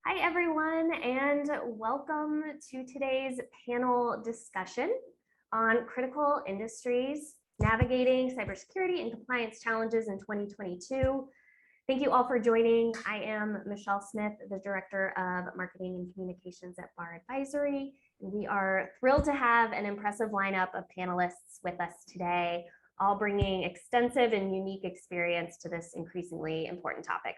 Hi, everyone, and welcome to today's panel discussion on critical industries, navigating cybersecurity and compliance challenges in 2022. Thank you all for joining. I am Michelle Smith, the Director of Marketing and Communications at Bar Advisory. We are thrilled to have an impressive lineup of panelists with us today, all bringing extensive and unique experience to this increasingly important topic.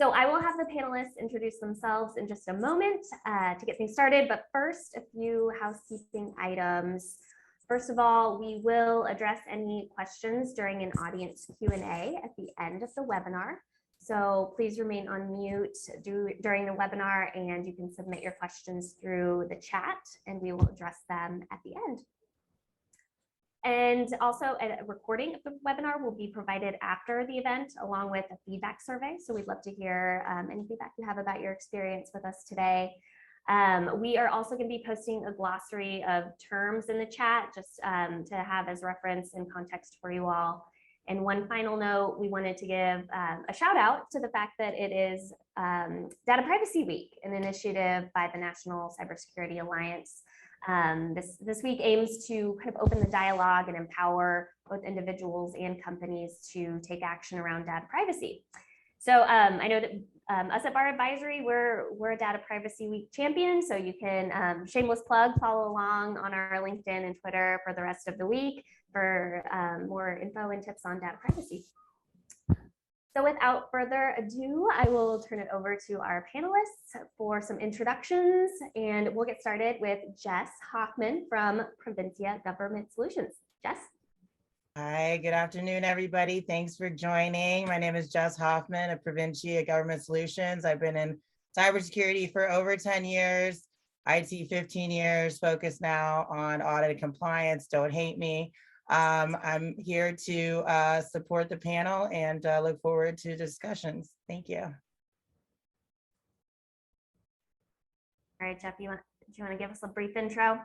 So I will have the panelists introduce themselves in just a moment to get things started, but first, a few housekeeping items. First of all, we will address any questions during an audience Q&A at the end of the webinar. So please remain on mute during the webinar, and you can submit your questions through the chat, and we will address them at the end. And also a recording of the webinar will be provided after the event along with a feedback survey. So we'd love to hear any feedback you have about your experience with us today. We are also going to be posting a glossary of terms in the chat just to have as reference and context for you all. And one final note, we wanted to give a shout out to the fact that it is Data Privacy Week, an initiative by the National Cybersecurity Alliance. This week aims to kind of open the dialogue and empower both individuals and companies to take action around data privacy. So I know that us at Bar Advisory, we're a Data Privacy Week champion, so you can, shameless plug, follow along on our LinkedIn and Twitter for the rest of the week for more info and tips on data privacy. So without further ado, I will turn it over to our panelists for some introductions, and we'll get started with Jess Hoffman from Provincia Government Solutions. Jess? Hi, good afternoon, everybody. Thanks for joining. My name is Jess Hoffman of Provincia Government Solutions. I've been in cybersecurity for over 10 years, IT 15 years, focused now on audit and compliance. Don't hate me. I'm here to support the panel and look forward to discussions. Thank you. All right, Jeff, do you want to give us a brief intro?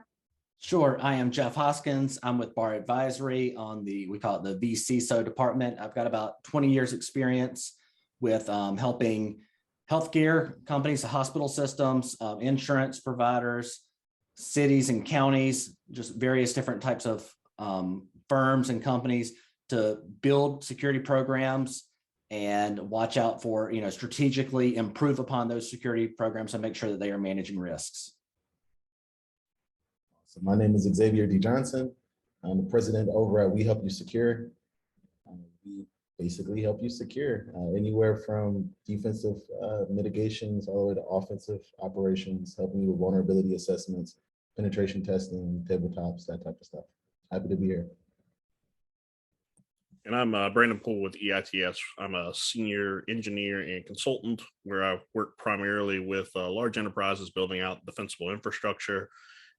Sure. I am Jeff Hoskins. I'm with Bar Advisory on we call it the vCISO department. I've got about 20 years experience with helping healthcare companies, hospital systems, insurance providers, cities and counties, just various different types of firms and companies to build security programs and watch out for, strategically improve upon those security programs and make sure that they are managing risks. So my name is Xavier D. Johnson. I'm the president over at We Help You Secure. We basically help you secure anywhere from defensive mitigations all the way to offensive operations, helping you with vulnerability assessments, penetration testing, tabletops, that type of stuff. Happy to be here. And I'm Brandon Poole with EITS. I'm a senior engineer and consultant where I work primarily with large enterprises building out defensible infrastructure,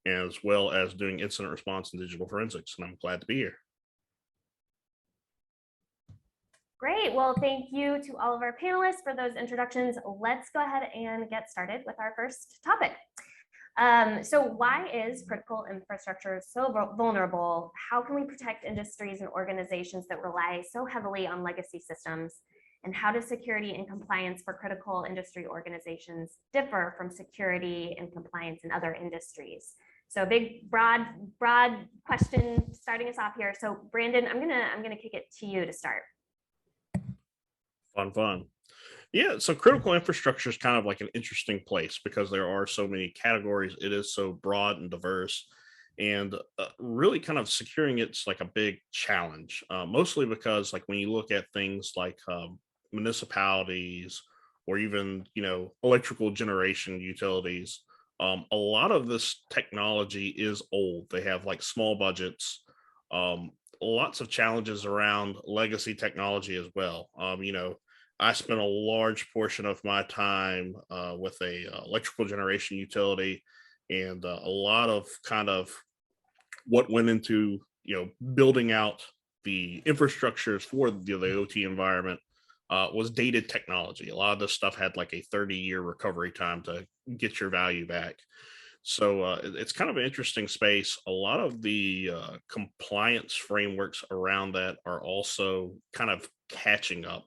as well as doing incident response and digital forensics. And I'm glad to be here. Great. Well, thank you to all of our panelists for those introductions. Let's go ahead and get started with our first topic. So why is critical infrastructure so vulnerable? How can we protect industries and organizations that rely so heavily on legacy systems? And how does security and compliance for critical industry organizations differ from security and compliance in other industries? So big, broad question starting us off here. So Brandon, I'm gonna kick it to you to start. Fun. Yeah, so critical infrastructure is kind of like an interesting place because there are so many categories. It is so broad and diverse, and really kind of securing it's like a big challenge, mostly because like when you look at things like municipalities or even, electrical generation utilities, a lot of this technology is old. They have like small budgets, lots of challenges around legacy technology as well. I spent a large portion of my time with a electrical generation utility, and a lot of kind of what went into building out the infrastructures for the OT environment was dated technology. A lot of this stuff had like a 30-year recovery time to get your value back. So it's kind of an interesting space. A lot of the compliance frameworks around that are also kind of catching up.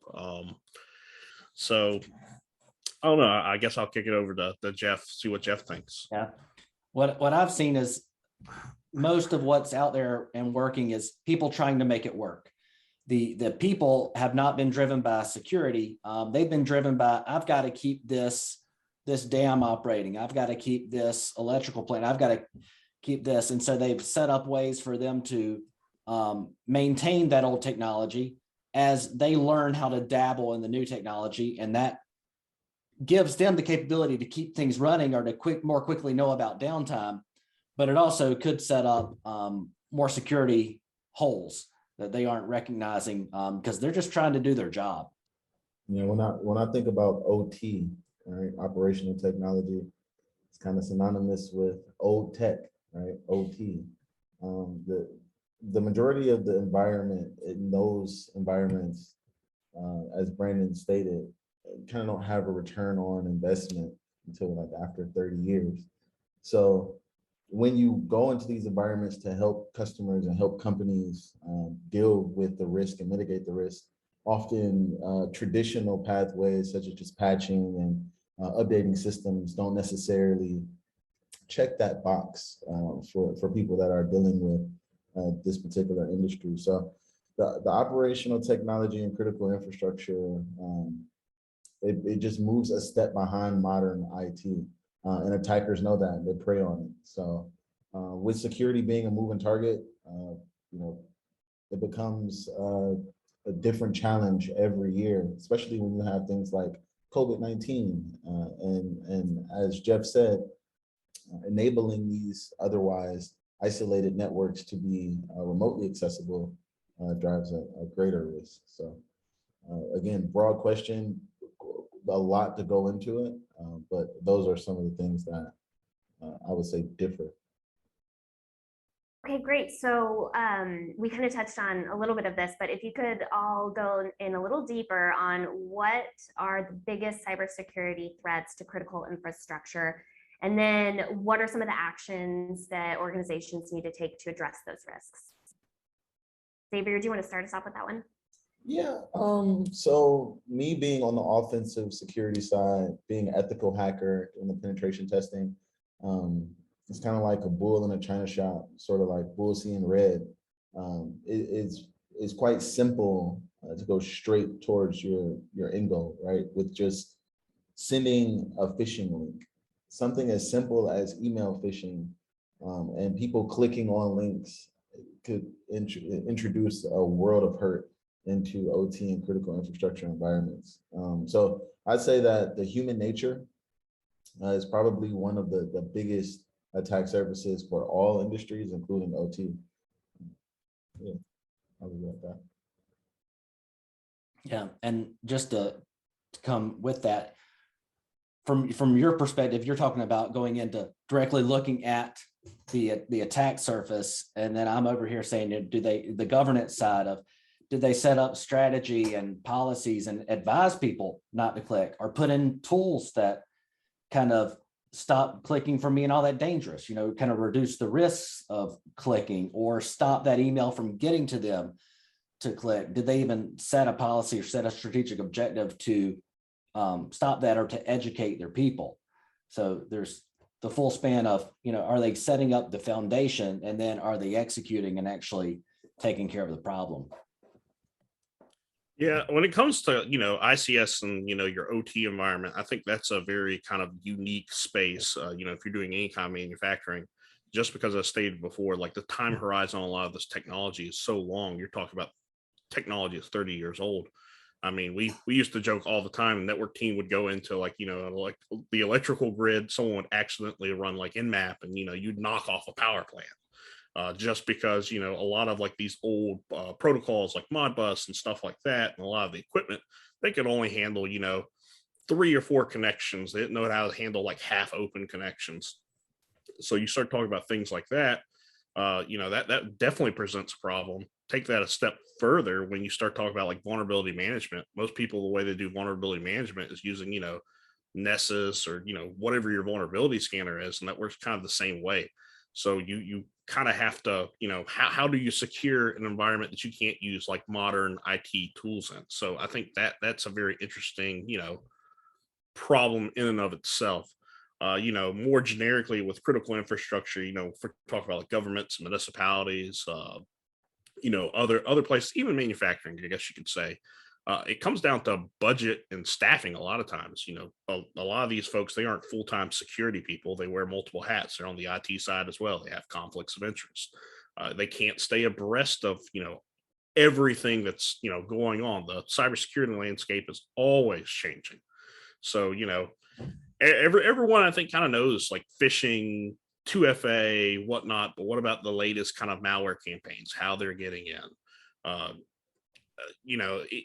So Oh no, I guess I'll kick it over to Jeff, see what Jeff thinks. Yeah. What I've seen is most of what's out there and working is people trying to make it work. The people have not been driven by security. They've been driven by, I've got to keep this dam operating. I've got to keep this electrical plant. I've got to keep this. And so they've set up ways for them to maintain that old technology as they learn how to dabble in the new technology. And that gives them the capability to keep things running or to more quickly know about downtime. But it also could set up more security holes that they aren't recognizing because they're just trying to do their job. You know, when I think about OT, right, operational technology, it's kind of synonymous with old tech, right? OT. The majority of the environment in those environments, as Brandon stated, kind of don't have a return on investment until like after 30 years. So when you go into these environments to help customers and help companies deal with the risk and mitigate the risk, often traditional pathways such as just patching and updating systems don't necessarily check that box for people that are dealing with this particular industry. So the operational technology and critical infrastructure, it just moves a step behind modern IT. And attackers know that, they prey on it. So with security being a moving target, you know, it becomes a different challenge every year, especially when you have things like COVID-19. And as Jeff said, enabling these otherwise isolated networks to be remotely accessible drives a greater risk. So again, broad question, a lot to go into it, but those are some of the things that I would say differ. Okay, great. So we kind of touched on a little bit of this, but if you could all go in a little deeper on what are the biggest cybersecurity threats to critical infrastructure, and then what are some of the actions that organizations need to take to address those risks? Xavier, do you want to start us off with that one? Yeah, so me being on the offensive security side, being an ethical hacker in the penetration testing, it's kind of like a bull in a china shop, sort of like bull seeing red. It's quite simple to go straight towards your end goal, right? With just sending a phishing link, something as simple as email phishing, and people clicking on links could introduce a world of hurt into OT and critical infrastructure environments. So I'd say that the human nature is probably one of the biggest attack surfaces for all industries, including OT. Yeah, I'll leave it at that. Yeah, and just to come with that, from your perspective, you're talking about going into directly looking at the attack surface, and then I'm over here saying, do they, the governance side of, did they set up strategy and policies and advise people not to click, or put in tools that kind of stop clicking from being all that dangerous, you know, kind of reduce the risks of clicking or stop that email from getting to them to click? Did they even set a policy or set a strategic objective to stop that or to educate their people? So there's the full span of, you know, are they setting up the foundation, and then are they executing and actually taking care of the problem? Yeah, when it comes to, you know, ICS and, you know, your OT environment, I think that's a very kind of unique space. You know, if you're doing any kind of manufacturing, just because I stated before, like the time horizon on a lot of this technology is so long. You're talking about technology is 30 years old. I mean, we used to joke all the time. The network team would go into, like, you know, like the electrical grid. Someone would accidentally run like Nmap, and, you know, you'd knock off a power plant. Just because, you know, a lot of like these old protocols like Modbus and stuff like that, and a lot of the equipment, they could only handle, you know, 3 or 4 connections. They didn't know how to handle like half open connections. So you start talking about things like that, you know, that definitely presents a problem. Take that a step further when you start talking about like vulnerability management. Most people, the way they do vulnerability management is using, you know, Nessus or, you know, whatever your vulnerability scanner is, and that works kind of the same way. So you kind of have to, you know, how do you secure an environment that you can't use like modern IT tools in? So I think that's a very interesting, you know, problem in and of itself. More generically with critical infrastructure, if we're talking about like governments, municipalities, other places, even manufacturing, I guess you could say. It comes down to budget and staffing a lot of times. A lot of these folks, they aren't full-time security people. They wear multiple hats. They're on the IT side as well. They have conflicts of interest. They can't stay abreast of, everything that's, going on. The cybersecurity landscape is always changing. So, everyone I think kind of knows like phishing, 2FA, whatnot, but what about the latest kind of malware campaigns, how they're getting in?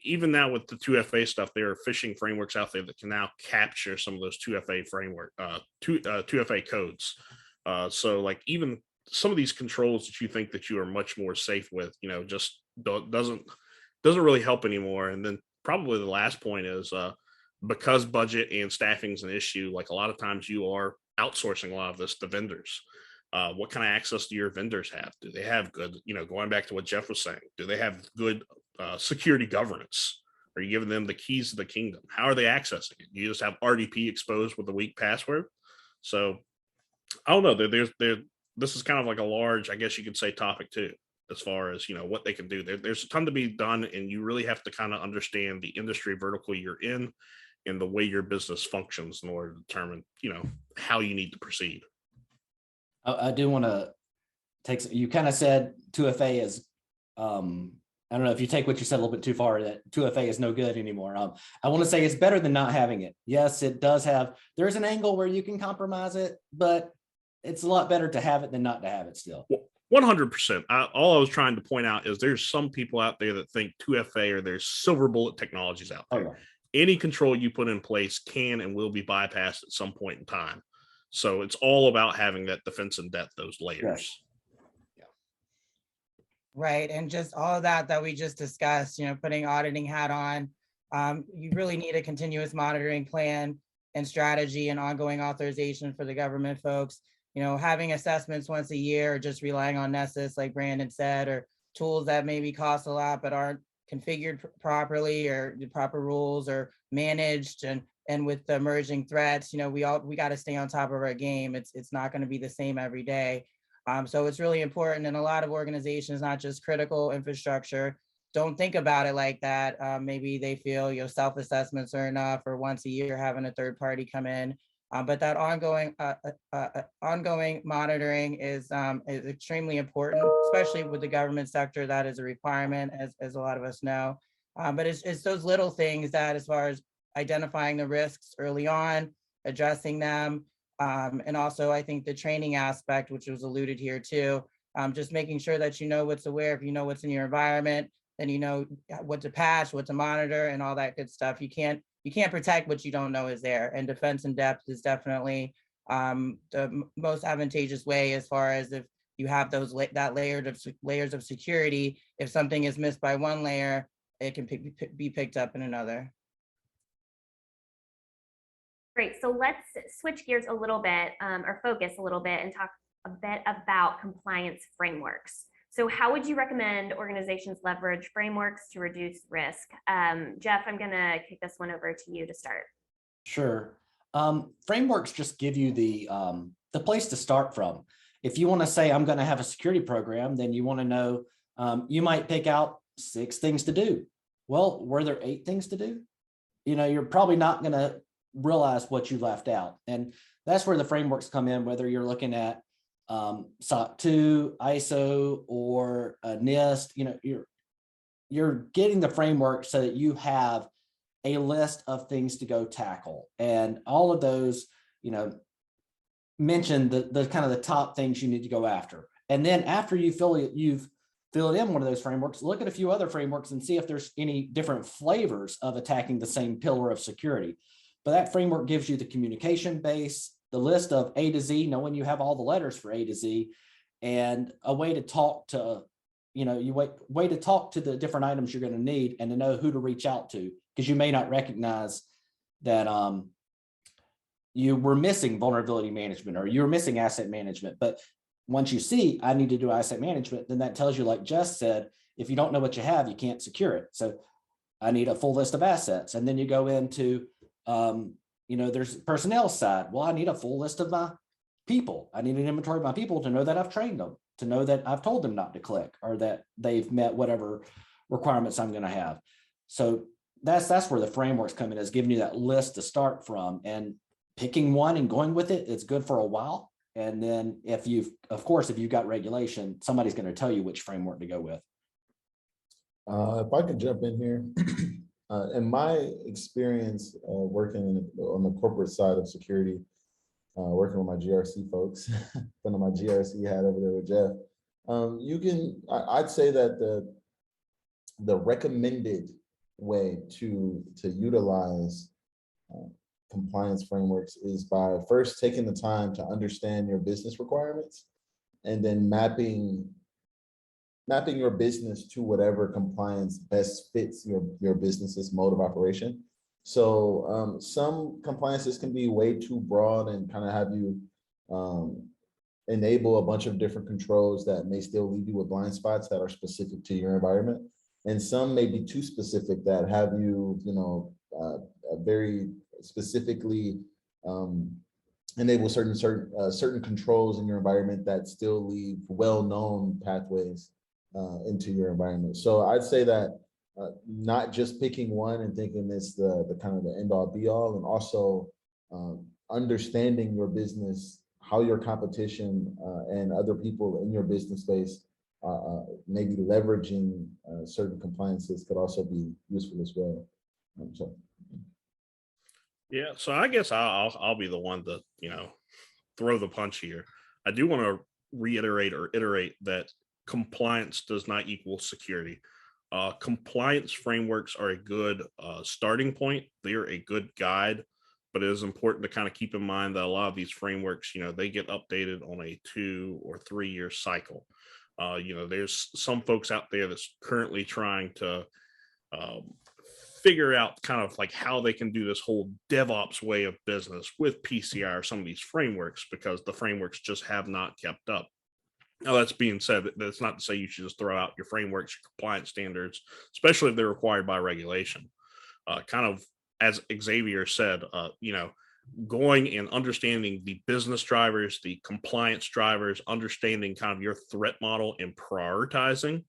Even now with the 2FA stuff, there are phishing frameworks out there that can now capture some of those 2FA framework, 2FA codes. So like even some of these controls that you think that you are much more safe with, just doesn't really help anymore. And then probably the last point is because budget and staffing is an issue, like a lot of times you are outsourcing a lot of this to vendors. What kind of access do your vendors have? Do they have good, going back to what Jeff was saying, do they have good security governance? Are you giving them the keys to the kingdom? How are they accessing it? You just have RDP exposed with a weak password. So I don't know. This is kind of like a large, I guess you could say, topic too, as far as what they can do. There's a ton to be done, and you really have to kind of understand the industry vertical you're in and the way your business functions in order to determine how you need to proceed. I do want to take, you kind of said 2FA is, I don't know if you take what you said a little bit too far, that 2FA is no good anymore. I want to say it's better than not having it. Yes, it does have, there's an angle where you can compromise it, but it's a lot better to have it than not to have it still. 100%. All I was trying to point out is there's some people out there that think 2FA or there's silver bullet technologies out there. Oh, Any control you put in place can and will be bypassed at some point in time. So it's all about having that defense in depth, those layers. yes. Right, and just all of that we just discussed, putting auditing hat on, you really need a continuous monitoring plan and strategy and ongoing authorization for the government folks. Having assessments once a year, or just relying on Nessus, like Brandon said, or tools that maybe cost a lot but aren't configured properly, or the proper rules, or managed, and with the emerging threats, we got to stay on top of our game. It's not going to be the same every day. So it's really important, and a lot of organizations, not just critical infrastructure, don't think about it like that. Maybe they feel self-assessments are enough, or once a year having a third party come in. But that ongoing monitoring is extremely important, especially with the government sector. That is a requirement, as a lot of us know. But it's those little things that, as far as identifying the risks early on, addressing them. And also, I think the training aspect, which was alluded here too, just making sure that what's aware, if what's in your environment, then what to patch, what to monitor, and all that good stuff. You can't protect what you don't know is there. And defense in depth is definitely the most advantageous way, as far as if you have those layers of security. If something is missed by one layer, it can be picked up in another. Great. So let's switch gears a little bit, or focus a little bit, and talk a bit about compliance frameworks. So how would you recommend organizations leverage frameworks to reduce risk? Jeff, I'm going to kick this one over to you to start. Sure. Frameworks just give you the place to start from. If you want to say, I'm going to have a security program, then you want to know, you might pick out 6 things to do. Well, were there 8 things to do? You're probably not going to realize what you left out. And that's where the frameworks come in, whether you're looking at SOC 2, ISO, or NIST. You're getting the framework so that you have a list of things to go tackle. And all of those, mention the kind of the top things you need to go after. And then after you've filled in one of those frameworks, look at a few other frameworks and see if there's any different flavors of attacking the same pillar of security. But that framework gives you the communication base, the list of A to Z, knowing you have all the letters for A to Z, and a way to talk to, way to talk to the different items you're going to need, and to know who to reach out to, because you may not recognize that you were missing vulnerability management, or you're missing asset management. But once you see, I need to do asset management, then that tells you, like Jess said, if you don't know what you have, you can't secure it. So I need a full list of assets. And then you go into There's personnel side. Well, I need a full list of my people. I need an inventory of my people to know that I've trained them, to know that I've told them not to click, or that they've met whatever requirements I'm going to have. So that's where the frameworks come in, is giving you that list to start from, and picking one and going with it. It's good for a while. And then if you've got regulation, somebody's going to tell you which framework to go with. If I could jump in here, in my experience working on the corporate side of security, working with my GRC folks, putting on my GRC hat over there with Jeff, I'd say that the recommended way to utilize compliance frameworks is by first taking the time to understand your business requirements, and then mapping your business to whatever compliance best fits your business's mode of operation. So some compliances can be way too broad and kind of have you enable a bunch of different controls that may still leave you with blind spots that are specific to your environment. And some may be too specific that have you, very specifically enable certain controls in your environment that still leave well-known pathways into your environment. So I'd say that not just picking one and thinking it's the kind of the end all be all, and also understanding your business, how your competition and other people in your business space maybe leveraging certain compliances could also be useful as well. Yeah, so I guess I'll be the one to throw the punch here. I do want to reiterate or iterate that compliance does not equal security. Compliance frameworks are a good starting point. They're a good guide, but it is important to kind of keep in mind that a lot of these frameworks, they get updated on a 2 or 3 year cycle. There's some folks out there that's currently trying to figure out kind of like how they can do this whole DevOps way of business with PCI or some of these frameworks, because the frameworks just have not kept up. Now, that's being said, that's not to say you should just throw out your frameworks, your compliance standards, especially if they're required by regulation. Kind of as Xavier said, going and understanding the business drivers, the compliance drivers, understanding kind of your threat model and prioritizing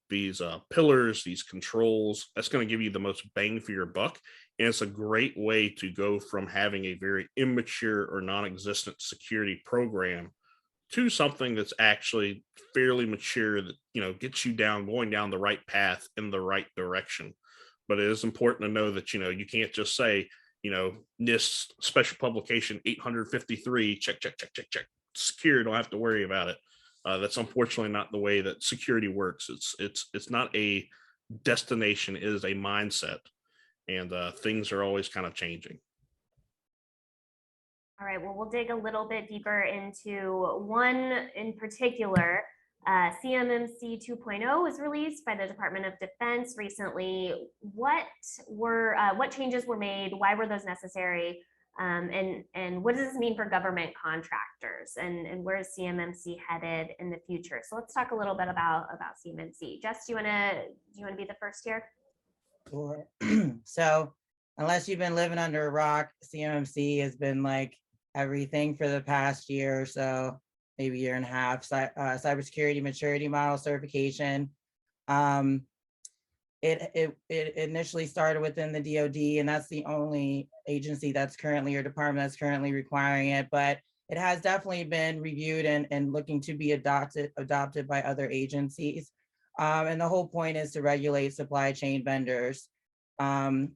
these pillars, these controls, that's going to give you the most bang for your buck. And it's a great way to go from having a very immature or non-existent security program to something that's actually fairly mature, that gets you going down the right path in the right direction. But it is important to know that you can't just say NIST special publication 853 check secure, don't have to worry about it. That's unfortunately not the way that security works. It's not a destination, it is a mindset, and things are always kind of changing. All right, well, we'll dig a little bit deeper into one in particular. CMMC 2.0 was released by the Department of Defense recently. What changes were made? Why were those necessary? And what does this mean for government contractors? And where is CMMC headed in the future? So let's talk a little bit about CMMC. Jess, do you want to be the first here? Sure. So unless you've been living under a rock, CMMC has been like everything for the past year or so, maybe year and a half. Cybersecurity maturity model certification. It initially started within the DoD, and that's the only agency that's currently, or department that's currently requiring it. But it has definitely been reviewed and looking to be adopted by other agencies. And the whole point is to regulate supply chain vendors. In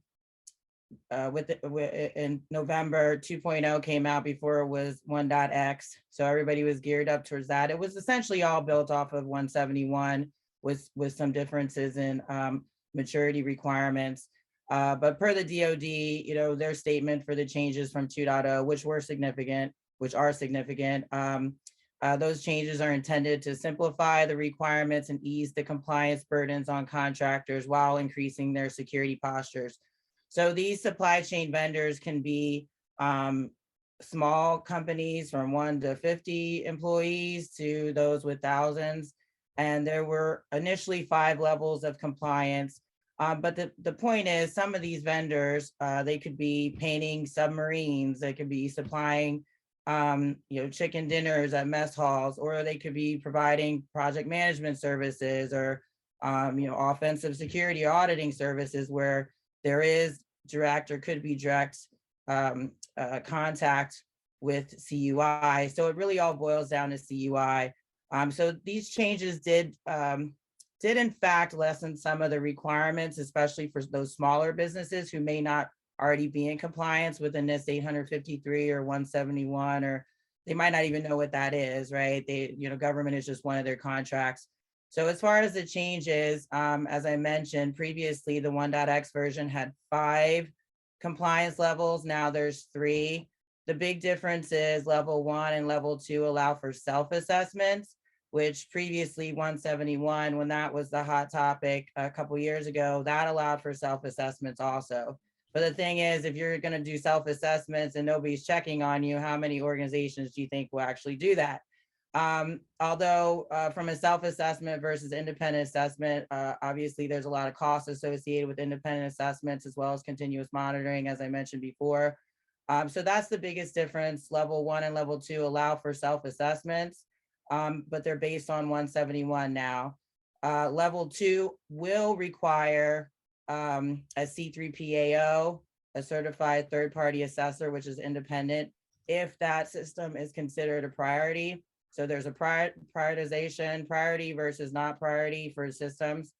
November, 2.0 came out before it was 1.x. So everybody was geared up towards that. It was essentially all built off of 171 with some differences in maturity requirements. But per the DoD, their statement for the changes from 2.0, which are significant, those changes are intended to simplify the requirements and ease the compliance burdens on contractors while increasing their security postures. So these supply chain vendors can be small companies from 1 to 50 employees to those with thousands. And there were initially 5 levels of compliance. But the point is, some of these vendors, they could be painting submarines, they could be supplying chicken dinners at mess halls, or they could be providing project management services, or offensive security auditing services, where there is direct or could be direct contact with CUI. So it really all boils down to CUI. So these changes did in fact lessen some of the requirements, especially for those smaller businesses who may not already be in compliance with the NIST 853 or 171, or they might not even know what that is, right? Government is just one of their contracts. So as far as the changes, as I mentioned previously, the 1.x version had 5 compliance levels. Now there's 3. The big difference is level 1 and level 2 allow for self-assessments, which previously 171, when that was the hot topic a couple years ago, that allowed for self-assessments also. But the thing is, if you're going to do self-assessments and nobody's checking on you, how many organizations do you think will actually do that? Although from a self-assessment versus independent assessment, obviously there's a lot of costs associated with independent assessments as well as continuous monitoring, as I mentioned before. So that's the biggest difference. Level 1 and level 2 allow for self-assessments, but they're based on 171 now. Level 2 will require a C3PAO, a certified third-party assessor, which is independent, if that system is considered a priority. So there's a prioritization, priority versus not priority for systems.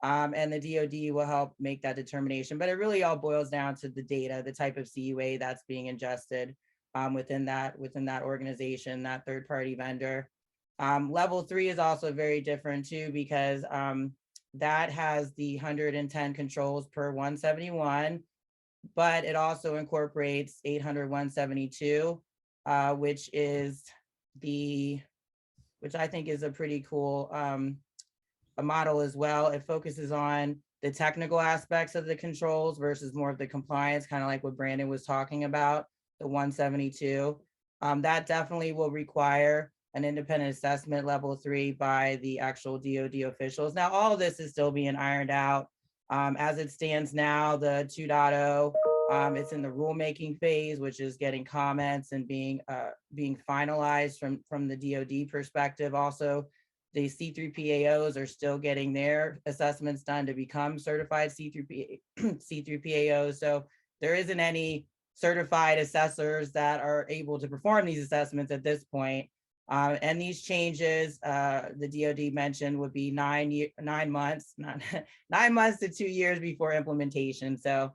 And the DoD will help make that determination. But it really all boils down to the data, the type of CUA that's being ingested within that organization, that third-party vendor. Level 3 is also very different too, because that has the 110 controls per 171, but it also incorporates 800 172, which I think is a pretty cool a model as well. It focuses on the technical aspects of the controls versus more of the compliance, kind of like what Brandon was talking about, the 172. That definitely will require an independent assessment level 3 by the actual DoD officials. Now, all of this is still being ironed out. As it stands now, the 2.0, it's in the rulemaking phase, which is getting comments and being finalized from the DoD perspective. Also, the C3PAOs are still getting their assessments done to become certified C3PAOs. So there isn't any certified assessors that are able to perform these assessments at this point. And these changes, the DoD mentioned, would be 9 months, not 9 months to 2 years before implementation. So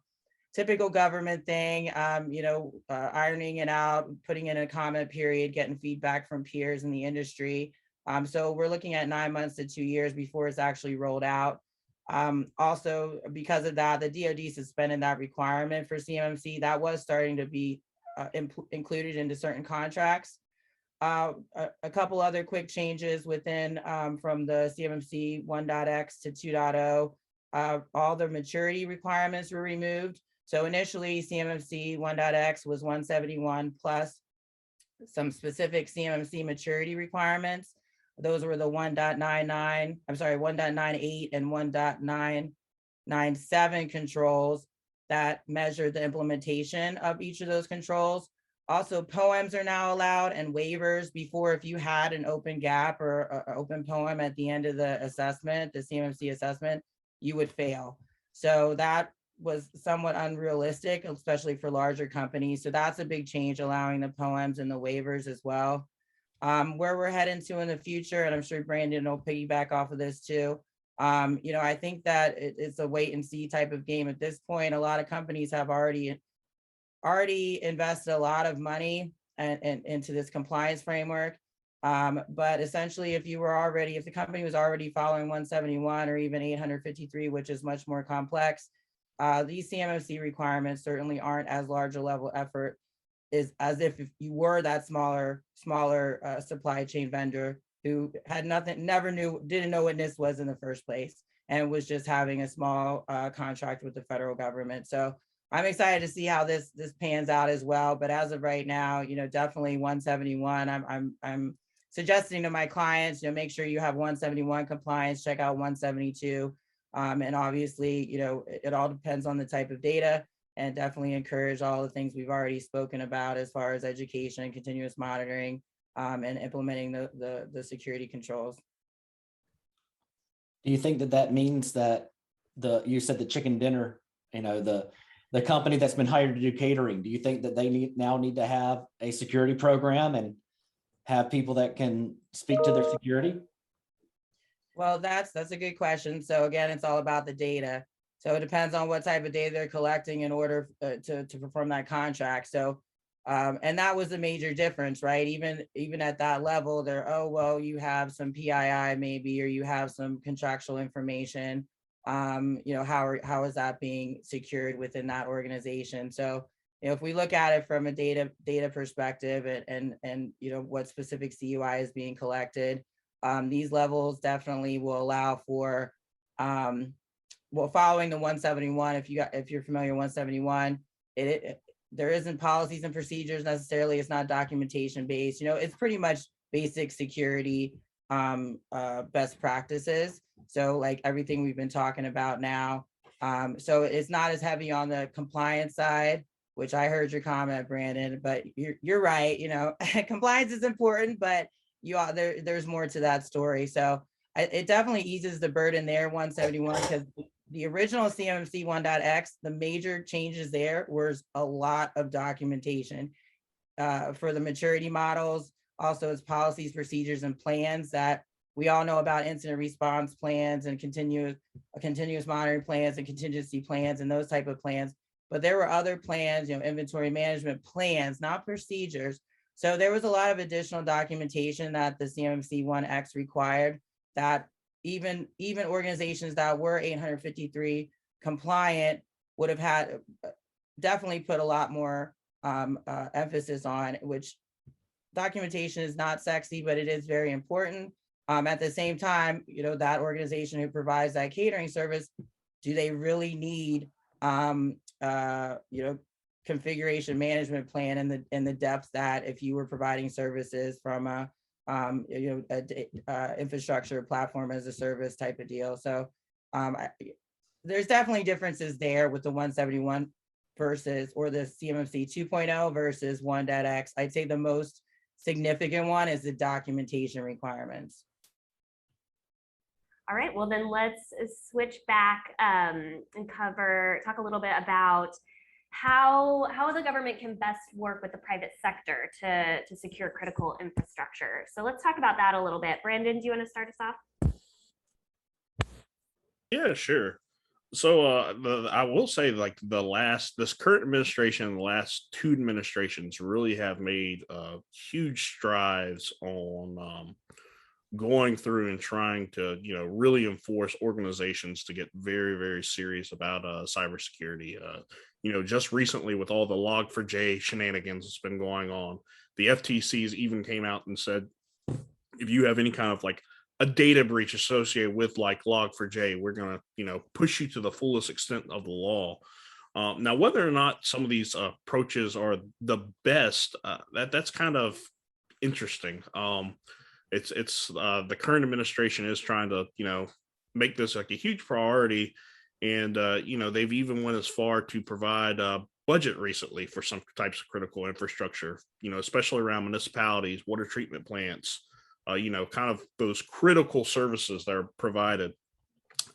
typical government thing, ironing it out, putting in a comment period, getting feedback from peers in the industry. So we're looking at 9 months to 2 years before it's actually rolled out. Also, because of that, the DoD suspended that requirement for CMMC. That was starting to be included into certain contracts. A couple other quick changes within from the CMMC 1.x to 2.0. All the maturity requirements were removed. So initially, CMMC 1.x was 171 plus some specific CMMC maturity requirements. Those were the 1.98 and 1.997 controls that measured the implementation of each of those controls. Also, poems are now allowed and waivers. Before, if you had an open gap or an open poem at the end of the assessment, the CMMC assessment, you would fail. So that was somewhat unrealistic, especially for larger companies. So that's a big change, allowing the poems and the waivers as well. Where we're heading to in the future, and I'm sure Brandon will piggyback off of this too. I think that it's a wait and see type of game at this point. A lot of companies have already invested a lot of money and into this compliance framework. But essentially, if the company was already following 171 or even 853, which is much more complex, these CMMC requirements certainly aren't as large a level effort as if you were that smaller supply chain vendor who had didn't know what NIST was in the first place, and was just having a small contract with the federal government. So I'm excited to see how this pans out as well. But as of right now, definitely 171. I'm suggesting to my clients, make sure you have 171 compliance, check out 172. And obviously, it all depends on the type of data, and definitely encourage all the things we've already spoken about as far as education, continuous monitoring, and implementing the security controls. Do you think that that means that you said the chicken dinner, the company that's been hired to do catering, do you think that they now need to have a security program and have people that can speak to their security? Well, that's a good question. So again, it's all about the data. So it depends on what type of data they're collecting in order to perform that contract. So, and that was a major difference, right? Even at that level, you have some PII maybe, or you have some contractual information. How is that being secured within that organization? So, if we look at it from a data perspective and what specific CUI is being collected, these levels definitely will allow for following the 171. If you're familiar with 171, there isn't policies and procedures necessarily. It's not documentation based. It's pretty much basic security best practices. So like everything we've been talking about now. So it's not as heavy on the compliance side, which I heard your comment, Brandon, but you're right. Compliance is important, but there's more to that story. So it definitely eases the burden there, 171, because the original CMMC 1.x, the major changes there was a lot of documentation for the maturity models, also its policies, procedures, and plans that we all know about, incident response plans and continuous monitoring plans and contingency plans and those type of plans. But there were other plans, inventory management plans, not procedures. So there was a lot of additional documentation that the CMMC 1X required that even organizations that were 853 compliant would have had definitely put a lot more emphasis on, which documentation is not sexy, but it is very important. At the same time, that organization who provides that catering service, do they really need configuration management plan in the depth that if you were providing services from a infrastructure platform as a service type of deal? So there's definitely differences there with the 171 or the CMMC 2.0 versus 1.x. I'd say the most significant one is the documentation requirements. All right, well then let's switch back and talk a little bit about how the government can best work with the private sector to secure critical infrastructure. So let's talk about that a little bit. Brandon, do you want to start us off? Yeah, sure. So I will say, like, this current administration and the last two administrations really have made huge strides on going through and trying to really enforce organizations to get very, very serious about cybersecurity. Just recently with all the Log4j shenanigans that's been going on, the FTCs even came out and said, if you have any kind of like a data breach associated with like Log4j, we're going to push you to the fullest extent of the law. Now, whether or not some of these approaches are the best, that's kind of interesting. It's the current administration is trying to make this like a huge priority, and they've even went as far to provide budget recently for some types of critical infrastructure, especially around municipalities, water treatment plants, kind of those critical services that are provided.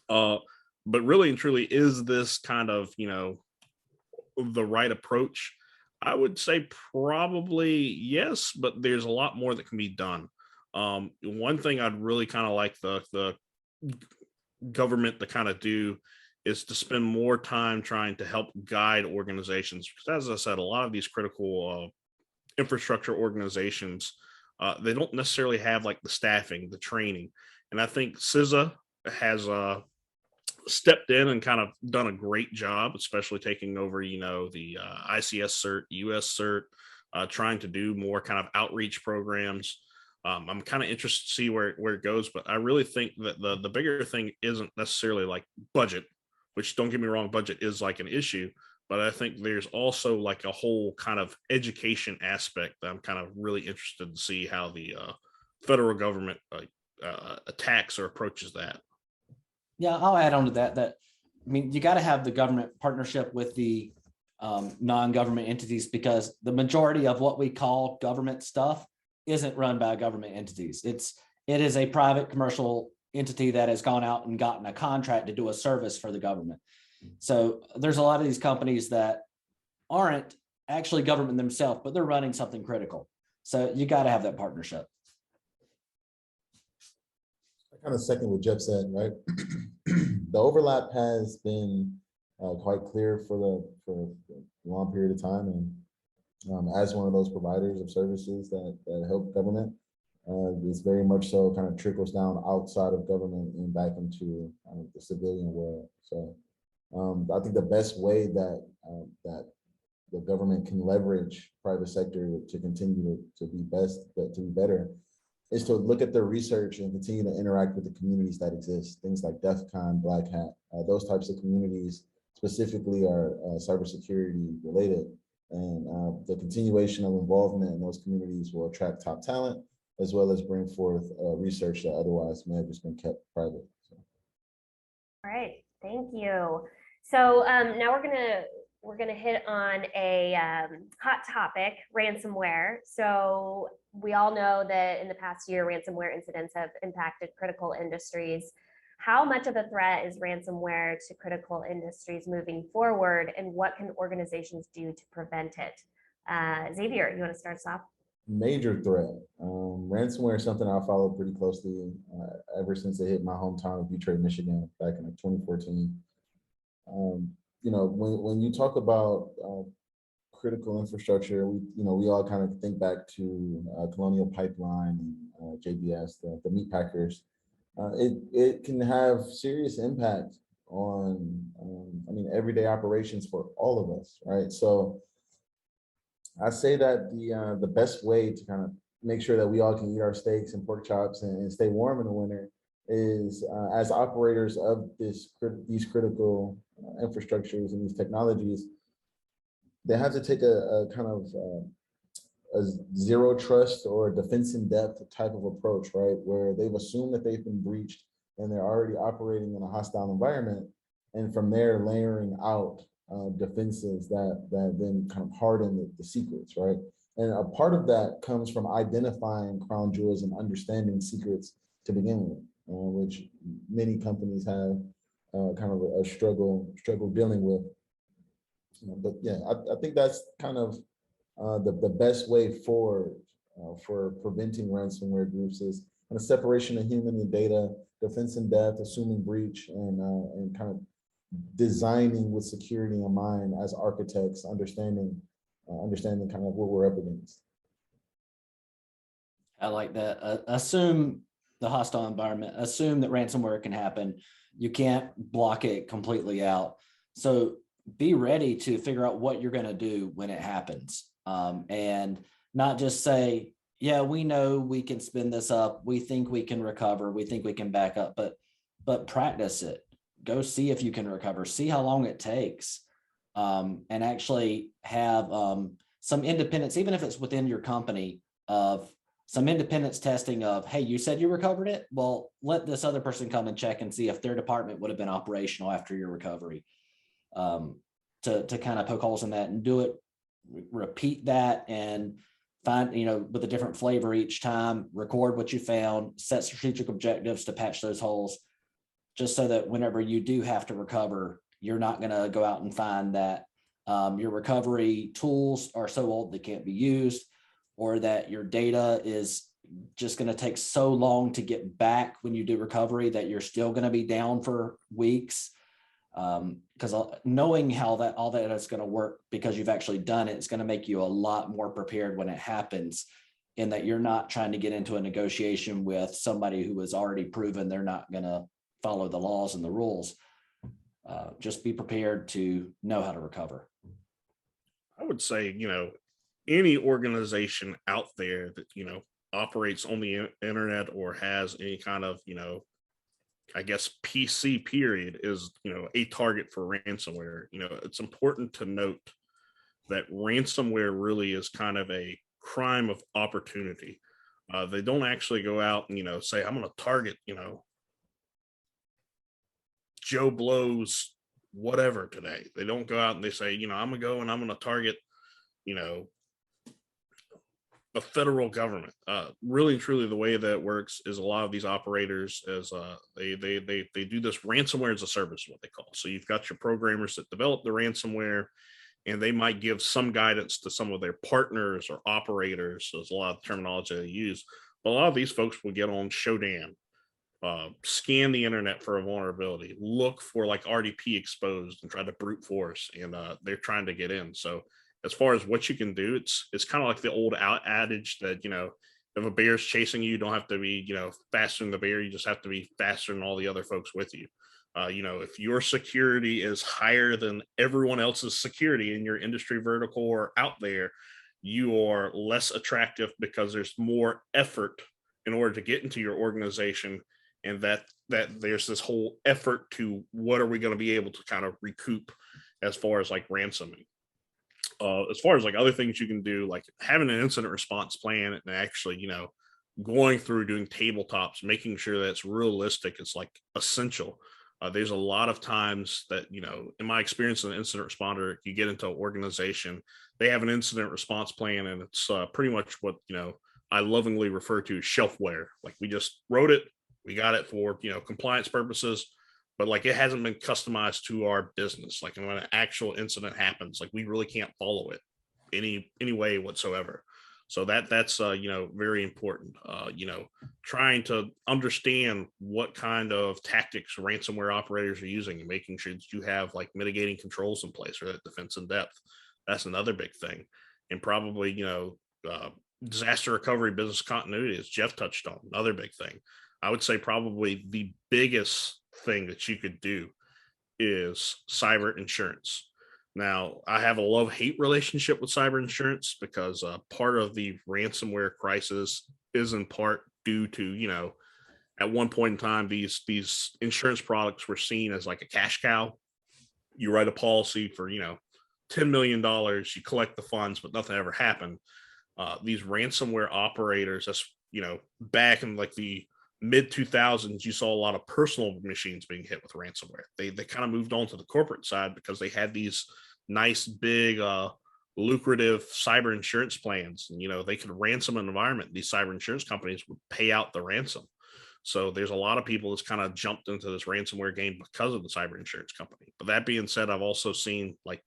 But really and truly, is this kind of the right approach? I would say probably yes, but there's a lot more that can be done. One thing I'd really kind of like the government to kind of do is to spend more time trying to help guide organizations. Because as I said, a lot of these critical infrastructure organizations, they don't necessarily have like the staffing, the training. And I think CISA has stepped in and kind of done a great job, especially taking over, the ICS cert, US cert, trying to do more kind of outreach programs. I'm kind of interested to see where it goes, but I really think that the bigger thing isn't necessarily like budget, which, don't get me wrong, budget is like an issue, but I think there's also like a whole kind of education aspect that I'm kind of really interested to see how the federal government attacks or approaches that. Yeah, I'll add on to that, I mean, you got to have the government partnership with the non-government entities, because the majority of what we call government stuff isn't run by government entities. It is a private commercial entity that has gone out and gotten a contract to do a service for the government. So there's a lot of these companies that aren't actually government themselves, but they're running something critical. So you got to have that partnership. I kind of second what Jeff said, right? The overlap has been quite clear for a long period of time, and as one of those providers of services that help government, it's very much so kind of trickles down outside of government and back into the civilian world. So I think the best way that the government can leverage private sector to continue to be better is to look at their research and continue to interact with the communities that exist. Things like DEF CON, Black Hat, those types of communities specifically are cybersecurity related. And the continuation of involvement in those communities will attract top talent, as well as bring forth research that otherwise may have just been kept private. So. All right, thank you. So now we're gonna hit on a hot topic, ransomware. So we all know that in the past year, ransomware incidents have impacted critical industries. How much of a threat is ransomware to critical industries moving forward, and what can organizations do to prevent it? Xavier, you want to start us off? Major threat. Ransomware is something I followed pretty closely ever since it hit my hometown of Detroit, Michigan, back in 2014. You know, when you talk about critical infrastructure, we all kind of think back to Colonial Pipeline, JBS, the meat packers. It can have serious impact on, I mean, everyday operations for all of us, right? So I say that the best way to kind of make sure that we all can eat our steaks and pork chops and stay warm in the winter is as operators of these critical infrastructures and these technologies, they have to take a kind of a zero trust or a defense in depth type of approach, right? Where they've assumed that they've been breached and they're already operating in a hostile environment. And from there, layering out defenses that then kind of harden the secrets, right? And a part of that comes from identifying crown jewels and understanding secrets to begin with, which many companies have kind of a struggle dealing with. But yeah, I think that's kind of the best way forward for preventing ransomware groups is kind of separation of human and data, defense in depth, assuming breach, and kind of designing with security in mind as architects, understanding kind of what we're up against. I like that. Assume the hostile environment, assume that ransomware can happen. You can't block it completely out. So be ready to figure out what you're going to do when it happens. And not just say, yeah, we know we can spin this up. We think we can recover. We think we can back up, but practice it. Go see if you can recover, see how long it takes, and actually have some independence, even if it's within your company, of some independence testing of, hey, you said you recovered it. Well, let this other person come and check and see if their department would have been operational after your recovery, to kind of poke holes in that and do it, repeat that and find, with a different flavor each time, record what you found, set strategic objectives to patch those holes, just so that whenever you do have to recover, you're not going to go out and find that your recovery tools are so old they can't be used, or that your data is just going to take so long to get back when you do recovery that you're still going to be down for weeks. Because knowing how all that is going to work, because you've actually done it, it's going to make you a lot more prepared when it happens, in that you're not trying to get into a negotiation with somebody who has already proven they're not going to follow the laws and the rules. Just be prepared to know how to recover. I would say, any organization out there that, operates on the internet or has any kind of, I guess, PC period is, a target for ransomware. It's important to note that ransomware really is kind of a crime of opportunity. They don't actually go out and, say, I'm going to target, Joe Blow's whatever today. They don't go out and they say, I'm gonna go and I'm gonna target, you know, the federal government. Really and truly, the way that works is a lot of these operators is they do this ransomware as a service, what they call. So you've got your programmers that develop the ransomware, and they might give some guidance to some of their partners or operators. So there's a lot of terminology they use. But a lot of these folks will get on Shodan, scan the internet for a vulnerability, look for like RDP exposed and try to brute force, and they're trying to get in. So as far as what you can do, it's kind of like the old adage that, if a bear's chasing you, you don't have to be, faster than the bear. You just have to be faster than all the other folks with you. If your security is higher than everyone else's security in your industry vertical or out there, you are less attractive because there's more effort in order to get into your organization. And that there's this whole effort to what are we going to be able to kind of recoup as far as like ransoming. As far as like other things you can do, like having an incident response plan and actually, going through doing tabletops, making sure that it's realistic, it's like essential. There's a lot of times that, in my experience as an incident responder, you get into an organization, they have an incident response plan, and it's pretty much what, I lovingly refer to as shelfware. Like we just wrote it, we got it for, compliance purposes, but like it hasn't been customized to our business. Like when an actual incident happens, like we really can't follow it any way whatsoever. So that's very important. Trying to understand what kind of tactics ransomware operators are using and making sure that you have like mitigating controls in place, or that defense in depth. That's another big thing. And probably, disaster recovery, business continuity, as Jeff touched on, another big thing. I would say probably the biggest thing that you could do is cyber insurance. Now, I have a love-hate relationship with cyber insurance because part of the ransomware crisis is in part due to, at one point in time, these insurance products were seen as like a cash cow. You write a policy for, $10 million, you collect the funds, but nothing ever happened. These ransomware operators, that's, back in like the mid 2000s, you saw a lot of personal machines being hit with ransomware. They kind of moved on to the corporate side because they had these nice, big, lucrative cyber insurance plans. And, they could ransom an environment. These cyber insurance companies would pay out the ransom. So there's a lot of people that's kind of jumped into this ransomware game because of the cyber insurance company. But that being said, I've also seen like,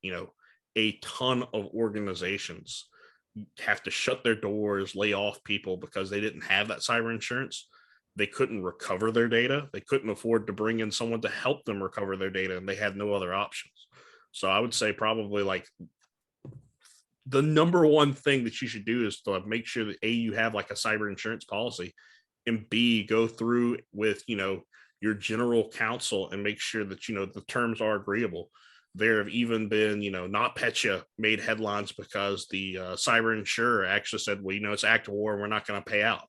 a ton of organizations have to shut their doors, lay off people because they didn't have that cyber insurance. They couldn't recover their data. They couldn't afford to bring in someone to help them recover their data, and they had no other options. So I would say probably like the number one thing that you should do is to make sure that A, you have like a cyber insurance policy, and B, go through with, your general counsel and make sure that, the terms are agreeable. There have even been, NotPetya made headlines because the cyber insurer actually said, well, it's act of war and we're not going to pay out.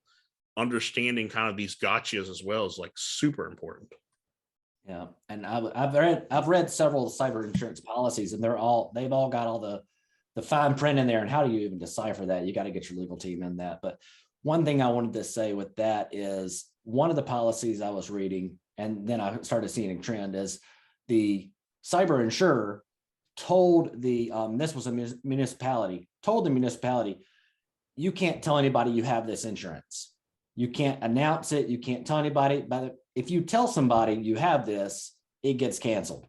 Understanding kind of these gotchas as well is like super important. Yeah, and I've read several cyber insurance policies, and they've all got all the fine print in there. And how do you even decipher that? You got to get your legal team in that. But one thing I wanted to say with that is one of the policies I was reading, and then I started seeing a trend, is the cyber insurer told the this was a municipality, told the municipality, you can't tell anybody you have this insurance. You can't announce it. You can't tell anybody. But if you tell somebody you have this, it gets canceled.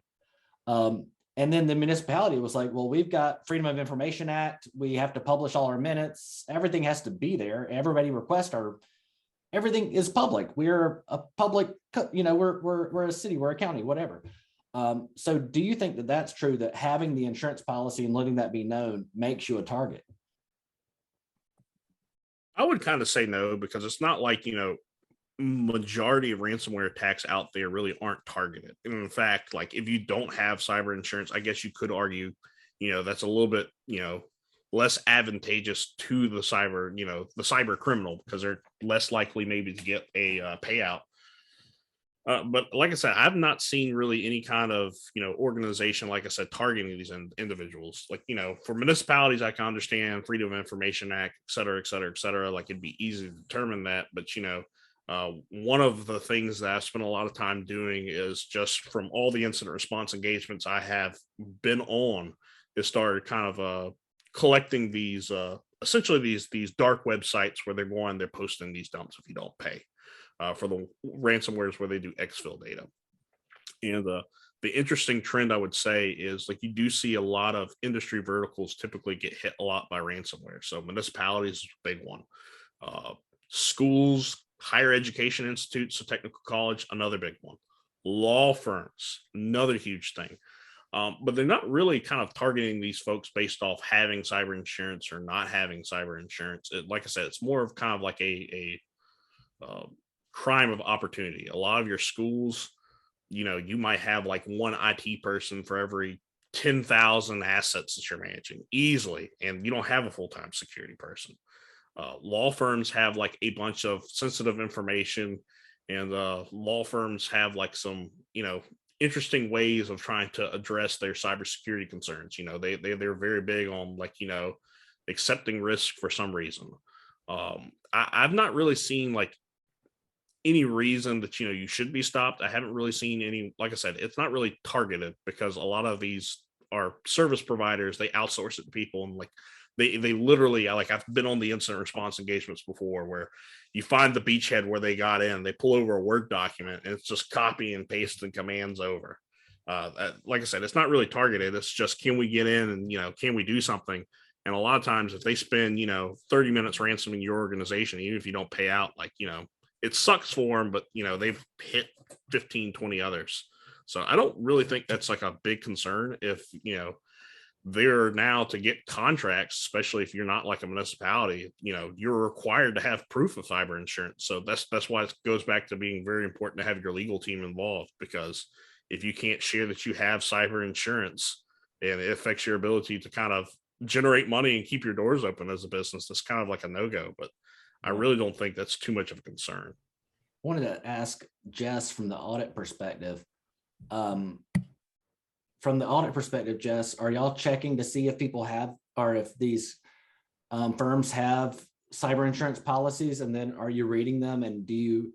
And then the municipality was like, well, we've got Freedom of Information Act. We have to publish all our minutes. Everything has to be there. Everybody request everything is public. We're a public, we're a city, we're a county, whatever. So do you think that that's true, that having the insurance policy and letting that be known makes you a target? I would kind of say no, because it's not like, majority of ransomware attacks out there really aren't targeted. And in fact, like if you don't have cyber insurance, I guess you could argue, that's a little bit, less advantageous to the cyber criminal, because they're less likely maybe to get a payout. But like I said, I've not seen really any kind of, organization, like I said, targeting these individuals. Like, for municipalities, I can understand Freedom of Information Act, et cetera, et cetera, et cetera. Like it'd be easy to determine that. But, One of the things that I spent a lot of time doing is just from all the incident response engagements I have been on, is started kind of collecting these essentially these dark websites where they're posting these dumps if you don't pay for the ransomwares where they do exfil data. And the interesting trend I would say is like you do see a lot of industry verticals typically get hit a lot by ransomware. So municipalities is a big one. Schools, higher education institutes, so technical college, another big one. Law firms, another huge thing. But they're not really kind of targeting these folks based off having cyber insurance or not having cyber insurance. Like I said, it's more of kind of like a crime of opportunity. A lot of your schools, you might have like one IT person for every 10,000 assets that you're managing easily, and you don't have a full-time security person. Law firms have like a bunch of sensitive information, and law firms have like some, interesting ways of trying to address their cybersecurity concerns. They're very big on like, accepting risk for some reason. I've not really seen like any reason that you should be stopped. I haven't really seen any. Like I said, it's not really targeted because a lot of these are service providers. They outsource it to people, and like they literally, like, I've been on the incident response engagements before where you find the beachhead where they got in, they pull over a Word document, and it's just copy and pasting commands over. Like I said, it's not really targeted. It's just, can we get in and can we do something? And a lot of times if they spend 30 minutes ransoming your organization, even if you don't pay out, like it sucks for them, but they've hit 15, 20 others. So I don't really think that's like a big concern if they're now to get contracts, especially if you're not like a municipality, you're required to have proof of cyber insurance. So that's why it goes back to being very important to have your legal team involved, because if you can't share that you have cyber insurance and it affects your ability to kind of generate money and keep your doors open as a business, that's kind of like a no-go. But I really don't think that's too much of a concern. I wanted to ask Jess from the audit perspective. From the audit perspective, Jess, are y'all checking to see if people have, or if these firms have cyber insurance policies? And then are you reading them, and do you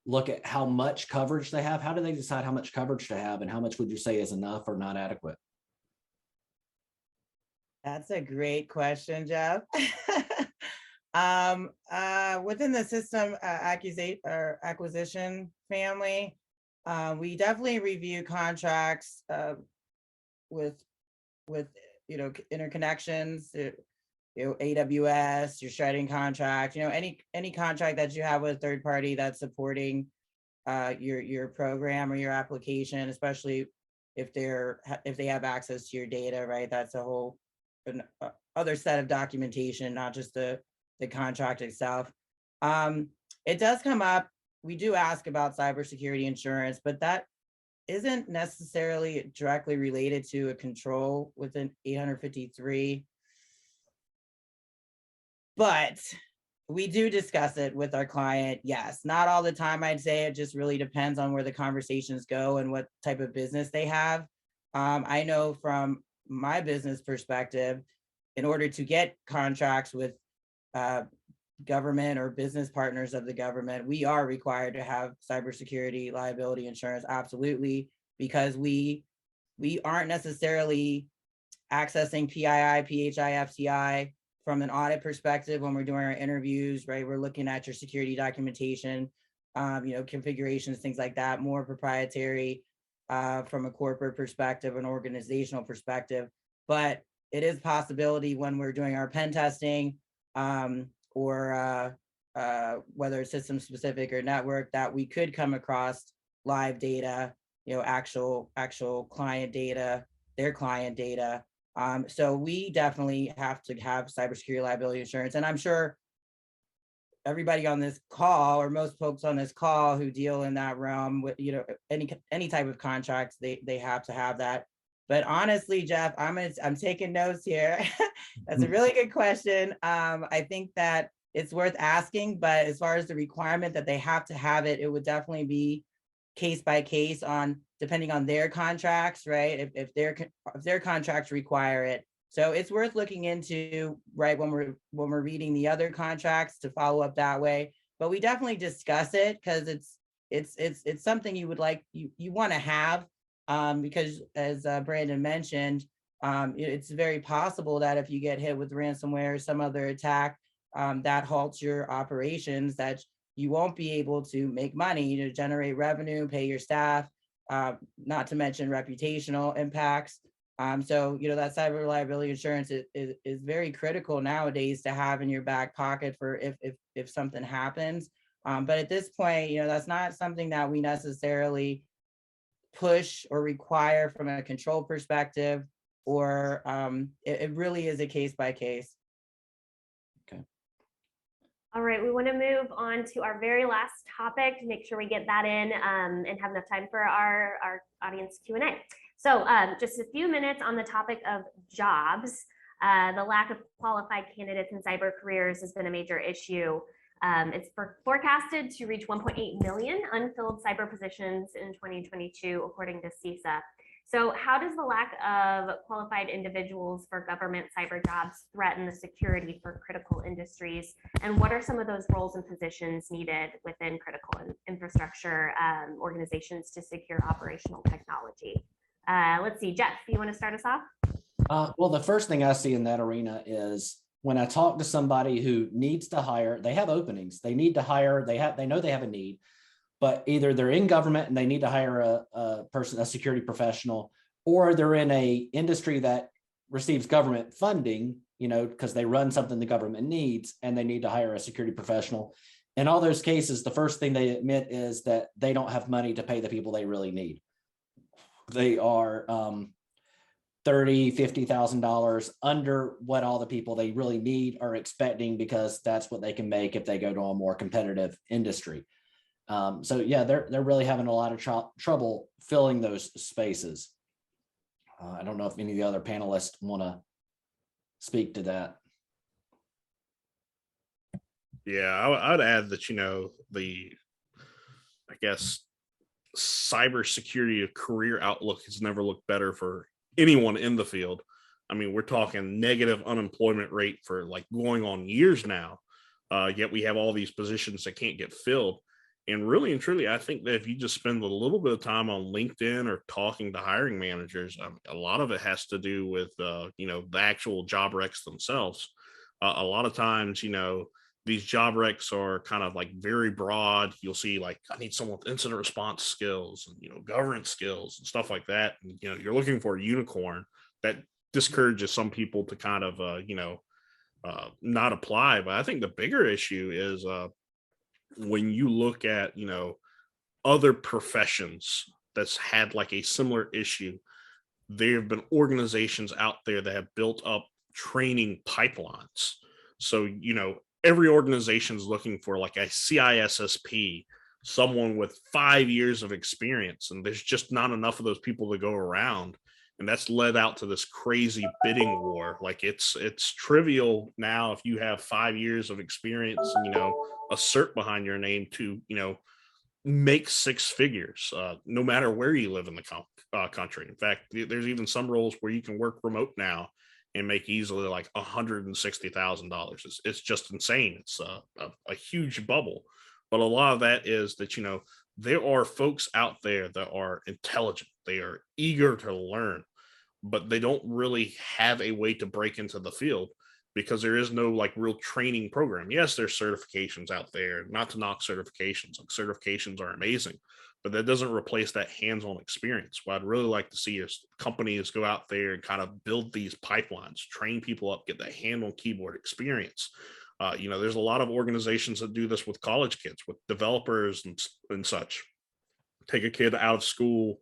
look at how much coverage they have? How do they decide how much coverage to have, and how much would you say is enough or not adequate? That's a great question, Jeff. Within the system acquisition family, we definitely review contracts with interconnections, AWS, your shredding contract, any contract that you have with a third party that's supporting your program or your application, especially if they have access to your data, right? That's a whole other set of documentation, not just the contract itself. It does come up. We do ask about cybersecurity insurance, but that isn't necessarily directly related to a control within 853. But we do discuss it with our client. Yes, not all the time, I'd say. It just really depends on where the conversations go and what type of business they have. I know from my business perspective, in order to get contracts with government or business partners of the government, we are required to have cybersecurity liability insurance, absolutely, because we aren't necessarily accessing PII, PHI, FCI from an audit perspective when we're doing our interviews, right? We're looking at your security documentation, configurations, things like that, more proprietary from a corporate perspective, an organizational perspective. But it is a possibility when we're doing our pen testing, or whether it's system specific or network, that we could come across live data, actual client data, their client data. So we definitely have to have cybersecurity liability insurance. And I'm sure everybody on this call, or most folks on this call who deal in that realm with, any type of contracts, they have to have that. But honestly, Jeff, I'm taking notes here. That's a really good question. I think that it's worth asking, but as far as the requirement that they have to have it, it would definitely be case by case, depending on their contracts, right? If their contracts require it. So it's worth looking into, right, when we're reading the other contracts, to follow up that way. but we definitely discuss it because it's something you would like, you want to have, because as Brandon mentioned, it's very possible that if you get hit with ransomware or some other attack that halts your operations, that you won't be able to make money to generate revenue, pay your staff, not to mention reputational impacts. So, that cyber liability insurance is very critical nowadays to have in your back pocket for if something happens. But at this point, that's not something that we necessarily push or require from a control perspective, or it really is a case by case. All right, we want to move on to our very last topic to make sure we get that in and have enough time for our audience Q&A. So just a few minutes on the topic of jobs. The lack of qualified candidates in cyber careers has been a major issue. It's forecasted to reach 1.8 million unfilled cyber positions in 2022, according to CISA. So how does the lack of qualified individuals for government cyber jobs threaten the security for critical industries? And what are some of those roles and positions needed within critical infrastructure organizations to secure operational technology? Let's see, Jess, do you want to start us off? Well, the first thing I see in that arena is when I talk to somebody who needs to hire, they have openings, they need to hire, they know they have a need, but either they're in government and they need to hire a security professional, or they're in a industry that receives government funding, because they run something the government needs and they need to hire a security professional. In all those cases, the first thing they admit is that they don't have money to pay the people they really need. They are $30,000, $50,000 under what all the people they really need are expecting, because that's what they can make if they go to a more competitive industry. So yeah, they're really having a lot of trouble filling those spaces. I don't know if any of the other panelists want to speak to that. Yeah, I would add that, I guess, cybersecurity career outlook has never looked better for anyone in the field. I mean, we're talking negative unemployment rate for like going on years now, yet we have all these positions that can't get filled. And really and truly, I think that if you just spend a little bit of time on LinkedIn or talking to hiring managers, a lot of it has to do with, the actual job recs themselves. A lot of times, these job recs are kind of like very broad. You'll see like, I need someone with incident response skills and, governance skills and stuff like that. And, you're looking for a unicorn. That discourages some people to kind of, not apply. But I think the bigger issue is, when you look at, other professions that's had like a similar issue, there have been organizations out there that have built up training pipelines. So, every organization is looking for like a CISSP, someone with 5 years of experience, and there's just not enough of those people to go around. And that's led out to this crazy bidding war. Like it's trivial now if you have 5 years of experience and, a cert behind your name to, make six figures, no matter where you live in the country. In fact, there's even some roles where you can work remote now and make easily like $160,000. It's just insane. It's a huge bubble. But a lot of that is that, there are folks out there that are intelligent. They are eager to learn, but they don't really have a way to break into the field because there is no like real training program. Yes, there's certifications out there, not to knock certifications. Like certifications are amazing, but that doesn't replace that hands-on experience. What I'd really like to see is companies go out there and kind of build these pipelines, train people up, get that hand on keyboard experience. There's a lot of organizations that do this with college kids, with developers and such. Take a kid out of school,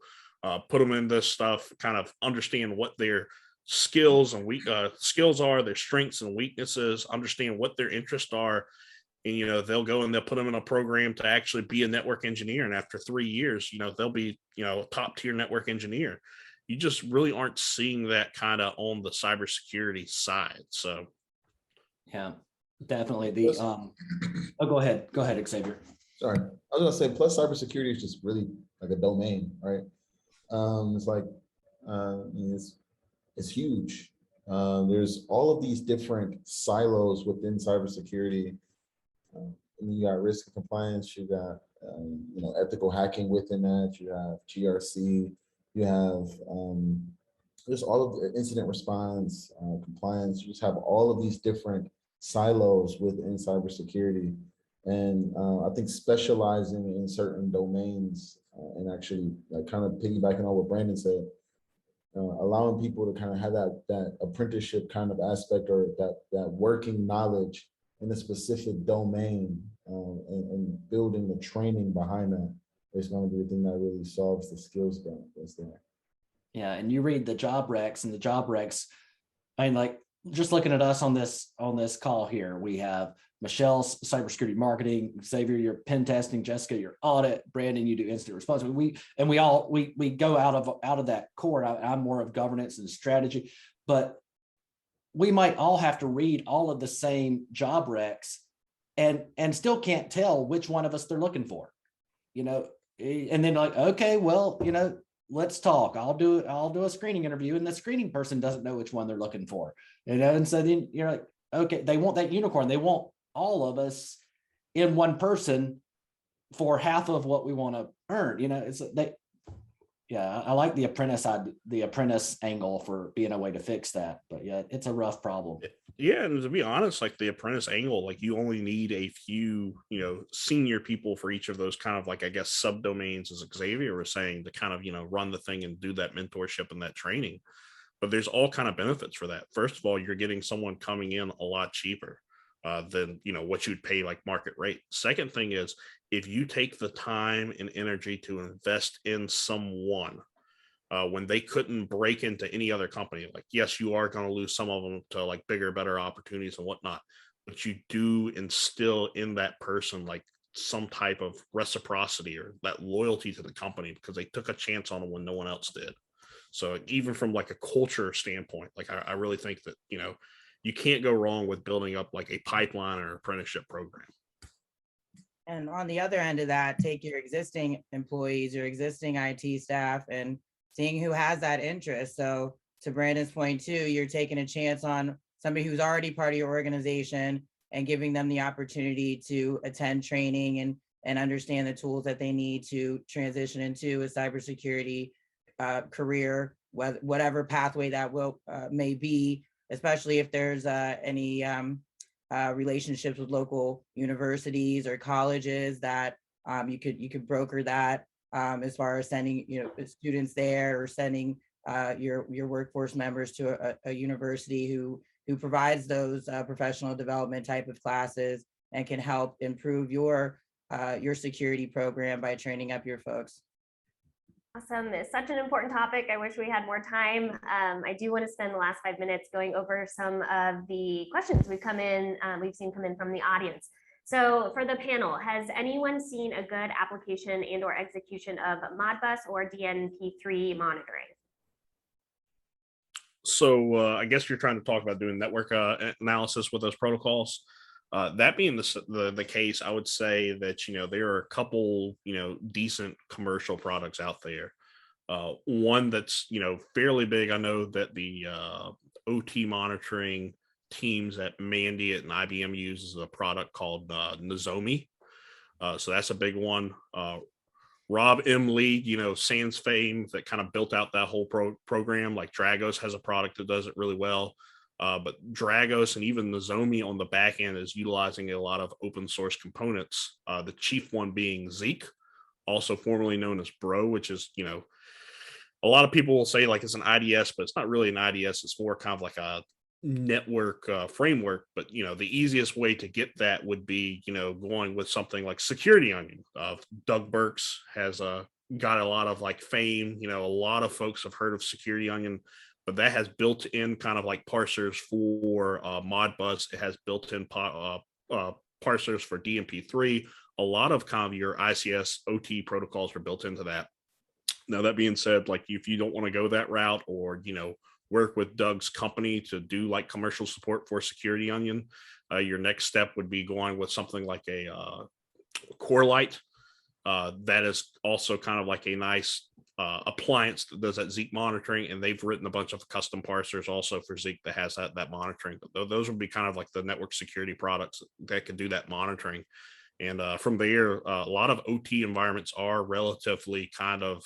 put them in this stuff, kind of understand what their skills and skills are, their strengths and weaknesses, understand what their interests are. And, they'll go and they'll put them in a program to actually be a network engineer. And after 3 years, they'll be, a top tier network engineer. You just really aren't seeing that kind of on the cybersecurity side. So, Yeah, definitely. Go ahead, Xavier. Sorry, I was gonna say, plus cybersecurity is just really like a domain, right? It's like, it's huge. There's all of these different silos within cybersecurity. and you got risk and compliance, you got ethical hacking within that, you have GRC, you have just all of the incident response, compliance. You just have all of these different silos within cybersecurity. And I think specializing in certain domains and actually like kind of piggybacking on what Brandon said, allowing people to kind of have that apprenticeship kind of aspect, or that working knowledge in a specific domain, and building the training behind that is going to be the thing that really solves the skills gap that's there. Yeah, and you read the job recs, and the job recs, I mean, like, just looking at us on this call here, we have Michelle's cybersecurity marketing, Xavier, your pen testing, Jessica, your audit, Brandon, you do incident response. We go out of that core. I'm more of governance and strategy, but we might all have to read all of the same job recs and still can't tell which one of us they're looking for, and then like, okay, well, let's talk. I'll do a screening interview, and the screening person doesn't know which one they're looking for, and so then you're like, okay, they want that unicorn. They want all of us in one person for half of what we want to earn. I like the apprentice angle for being a way to fix that, but yeah, it's a rough problem. Yeah, and to be honest, like the apprentice angle, like you only need a few, senior people for each of those kind of like, I guess, subdomains, as Xavier was saying, to kind of, run the thing and do that mentorship and that training. But there's all kind of benefits for that. First of all, you're getting someone coming in a lot cheaper than, what you'd pay like market rate. Second thing is, if you take the time and energy to invest in someone, when they couldn't break into any other company, like, yes, you are going to lose some of them to like bigger, better opportunities and whatnot, but you do instill in that person like some type of reciprocity or that loyalty to the company because they took a chance on them when no one else did. So even from like a culture standpoint, like I really think that, you can't go wrong with building up like a pipeline or apprenticeship program. And on the other end of that, take your existing employees, your existing IT staff, and seeing who has that interest. So to Brandon's point too, you're taking a chance on somebody who's already part of your organization and giving them the opportunity to attend training and understand the tools that they need to transition into a cybersecurity career, whatever pathway that may be, especially if there's any relationships with local universities or colleges that you could broker that. As far as sending students there, or sending your workforce members to a university who provides those professional development type of classes and can help improve your security program by training up your folks. Awesome. It's such an important topic. I wish we had more time. I do want to spend the last 5 minutes going over some of the questions we've seen come in from the audience. So for the panel, has anyone seen a good application and or execution of Modbus or DNP3 monitoring? So I guess you're trying to talk about doing network analysis with those protocols. That being the case, I would say that, there are a couple, decent commercial products out there. One that's, fairly big. I know that the OT monitoring teams at Mandiant and IBM uses a product called Nozomi. So that's a big one. Rob M. Lee, sans fame, that kind of built out that whole program. Like Dragos has a product that does it really well. But Dragos and even Nozomi on the back end is utilizing a lot of open source components. The chief one being Zeek, also formerly known as Bro, which is, a lot of people will say like it's an IDS, but it's not really an IDS. It's more kind of like a network framework. But, the easiest way to get that would be, going with something like Security Onion. Doug Burks has got a lot of like fame. A lot of folks have heard of Security Onion, but that has built-in kind of like parsers for Modbus. It has built-in parsers for DNP3. A lot of kind of your ICS OT protocols are built into that. Now, that being said, like if you don't want to go that route, or, work with Doug's company to do like commercial support for Security Onion, your next step would be going with something like a Corelight. That is also kind of like a nice appliance that does that Zeek monitoring, and they've written a bunch of custom parsers also for Zeek that has that monitoring. But those would be kind of like the network security products that can do that monitoring. And from there, a lot of OT environments are relatively kind of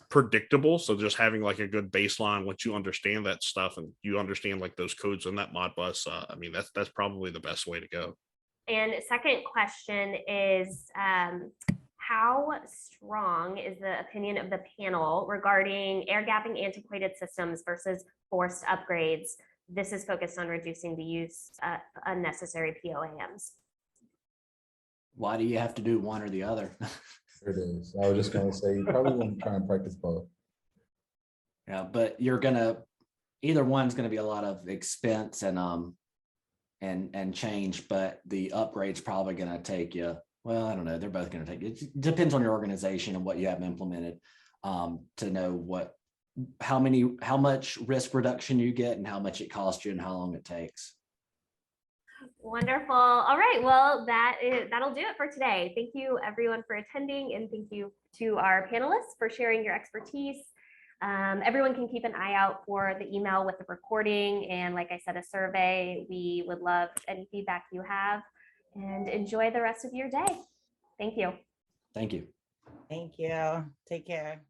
predictable. So just having like a good baseline, once you understand that stuff and you understand like those codes in that Modbus, I mean, that's probably the best way to go. And second question is, how strong is the opinion of the panel regarding air gapping antiquated systems versus forced upgrades? This is focused on reducing the use of unnecessary POAMs. Why do you have to do one or the other? There it is. I was just gonna say, you probably want to try and practice both. Yeah, but either one's gonna be a lot of expense and change, but the upgrade's probably gonna take you, well, I don't know, they're both gonna take, it depends on your organization and what you have implemented, to know how much risk reduction you get and how much it costs you and how long it takes. Wonderful. All right. Well, that'll do it for today. Thank you everyone for attending, and thank you to our panelists for sharing your expertise. Everyone can keep an eye out for the email with the recording and, like I said, a survey. We would love any feedback you have, and enjoy the rest of your day. Thank you. Thank you. Thank you. Take care.